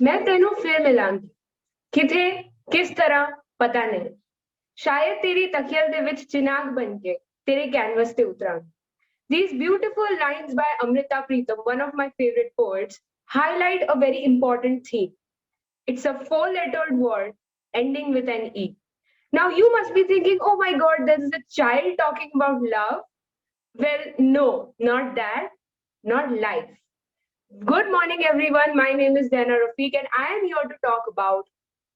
मैं तेनों फिर मिलांगी किथे किस तरह पता नहीं शायद तेरी तकियल ਦੇ ਵਿੱਚ चिनाग बन के तेरे कैनवस ਤੇ ਉਤਰਾਂਗੀ These beautiful lines by Amrita Preetham, one of my favorite poets, highlight a very important theme. It's a four-lettered word ending with an E. Now you must be thinking, oh my God, this is a child talking about love. Well, no, not that, not life. Good morning, everyone. My name is Zaina Rafique, and I am here to talk about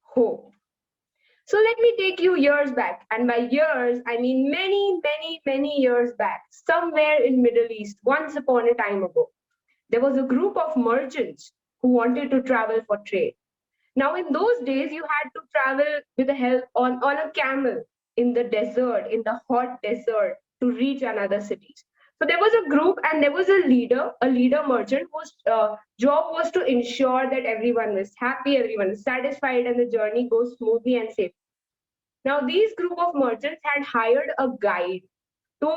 hope. So let me take you years back, and by years I mean many, many, many years back, somewhere in Middle East, once upon a time ago. There was a group of merchants who wanted to travel for trade. Now, in those days, you had to travel with the help on a camel in the desert, in the hot desert, to reach another cities. So there was a group and there was a leader merchant whose job was to ensure that everyone was happy, everyone is satisfied, and the journey goes smoothly and safe. Now, these group of merchants had hired a guide to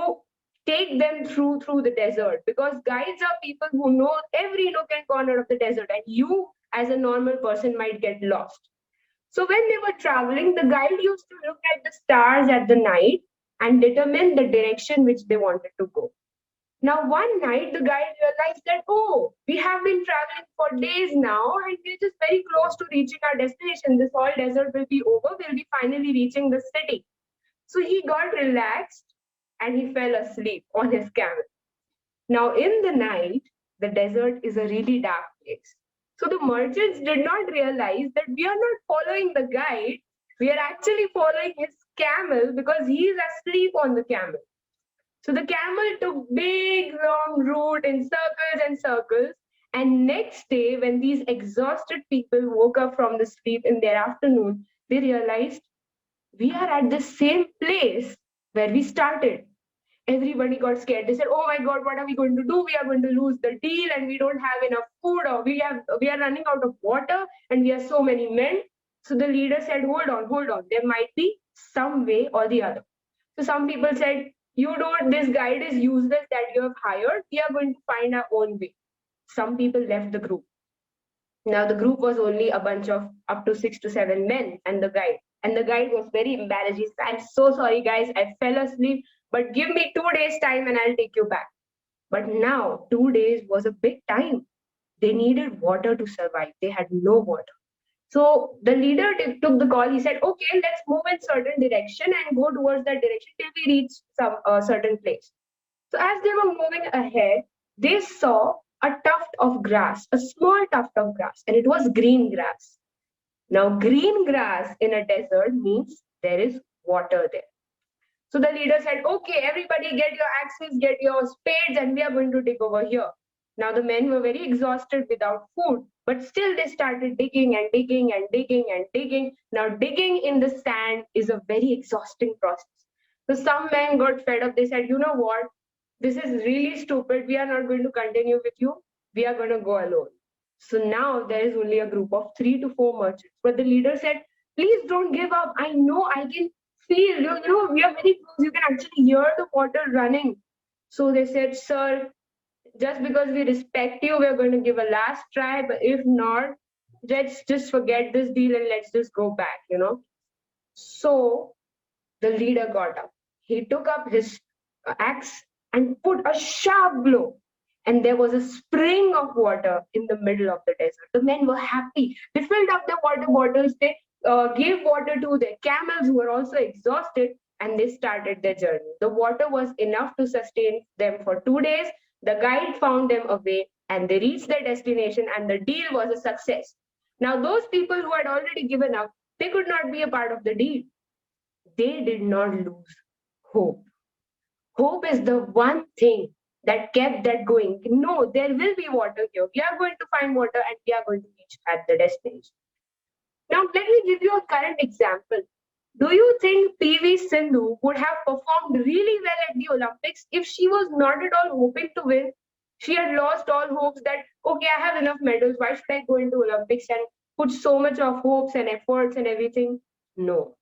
take them through the desert because guides are people who know every nook and corner of the desert, and you, as a normal person, might get lost. So, when they were traveling, the guide used to look at the stars at the night and determine the direction which they wanted to go. Now, one night, the guide realized that, oh, we have been traveling for days now and we're just very close to reaching our destination. This whole desert will be over. We'll be finally reaching the city. So he got relaxed and he fell asleep on his camel. Now, in the night, the desert is a really dark place. So the merchants did not realize that we are not following the guide. We are actually following his camel because he is asleep on the camel. So the camel took big long route in circles and circles. And next day, when these exhausted people woke up from the sleep in their afternoon, they realized we are at the same place where we started. Everybody got scared. They said, "Oh my God, what are we going to do? We are going to lose the deal, and we don't have enough food, or we are running out of water, and we are so many men." So the leader said, hold on. There might be some way or the other." So some people said, "You don't. This guide is useless that you have hired. We are going to find our own way." Some people left the group. Now the group was only a bunch of up to 6 to 7 men and the guide. And the guide was very embarrassed. He said, "I'm so sorry, guys. I fell asleep, but give me 2 days time and I'll take you back." But now 2 days was a big time. They needed water to survive. They had no water. So the leader took the call. He said, "Okay, let's move in certain direction and go towards that direction till we reach some certain place." So as they were moving ahead, they saw a tuft of grass, a small tuft of grass, and it was green grass. Now, green grass in a desert means there is water there. So the leader said, "Okay, everybody get your axes, get your spades, and we are going to dig over here." Now the men were very exhausted without food, but still they started digging and digging and digging and digging. Now digging in the sand is a very exhausting process. So some men got fed up. They said, "You know what? This is really stupid. We are not going to continue with you. We are going to go alone." So now there is only a group of 3 to 4 merchants. But the leader said, "Please don't give up. I know I can feel, we are very close. You can actually hear the water running." So they said, "Sir, just because we respect you, we're going to give a last try. But if not, let's just forget this deal and let's just go back. So the leader got up. He took up his axe and put a sharp blow. And there was a spring of water in the middle of the desert. The men were happy. They filled up their water bottles. They gave water to their camels who were also exhausted, and they started their journey. The water was enough to sustain them for 2 days. The guide found them a way, and they reached their destination, and the deal was a success. Now, those people who had already given up, they could not be a part of the deal. They did not lose hope. Hope is the one thing that kept that going. No, there will be water here. We are going to find water and we are going to reach at the destination. Now, let me give you a current example. Do you think PV Sindhu would have performed really well at the Olympics if she was not at all hoping to win? She had lost all hopes that, okay, I have enough medals. Why should I go into Olympics and put so much of hopes and efforts and everything? No.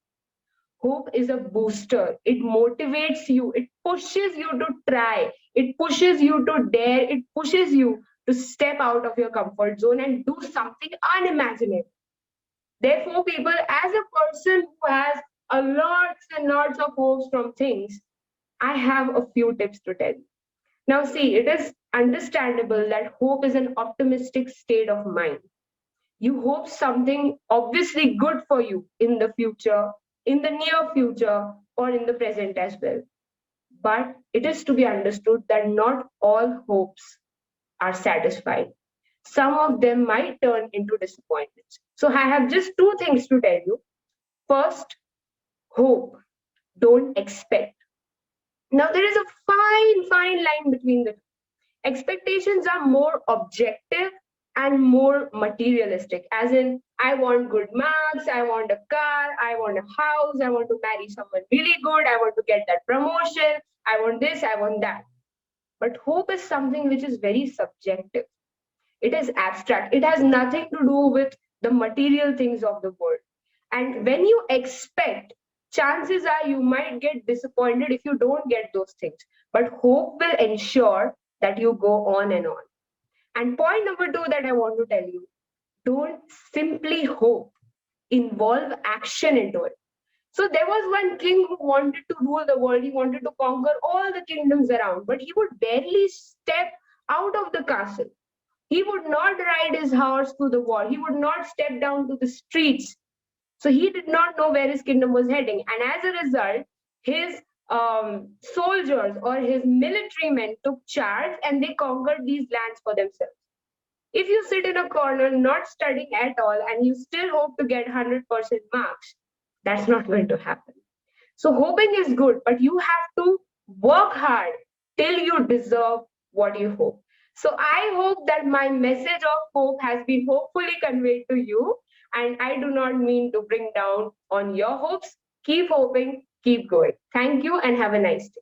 Hope is a booster. It motivates you. It pushes you to try. It pushes you to dare. It pushes you to step out of your comfort zone and do something unimaginable. Therefore, people, as a person who has a lots and lots of hopes from things, I have a few tips to tell you. Now, see, it is understandable that hope is an optimistic state of mind. You hope something obviously good for you in the future, in the near future, or in the present as well. But it is to be understood that not all hopes are satisfied. Some of them might turn into disappointments. So I have just two things to tell you. First, hope, don't expect. Now, there is a fine line between the two. Expectations are more objective and more materialistic, as in, I want good marks, I want a car, I want a house, I want to marry someone really good, I want to get that promotion, I want this, I want that. But hope is something which is very subjective. It is abstract. It has nothing to do with the material things of the world. And when you expect, chances are you might get disappointed if you don't get those things. But hope will ensure that you go on and on. And point number two that I want to tell you, don't simply hope, involve action into it. So there was one king who wanted to rule the world. He wanted to conquer all the kingdoms around, but he would barely step out of the castle. He would not ride his horse to the war. He would not step down to the streets. So he did not know where his kingdom was heading. And as a result, his soldiers or his military men took charge and they conquered these lands for themselves. If you sit in a corner not studying at all and you still hope to get 100% marks, that's not going to happen. So hoping is good, but you have to work hard till you deserve what you hope. So I hope that my message of hope has been hopefully conveyed to you. And I do not mean to bring down on your hopes. Keep hoping, keep going. Thank you and have a nice day.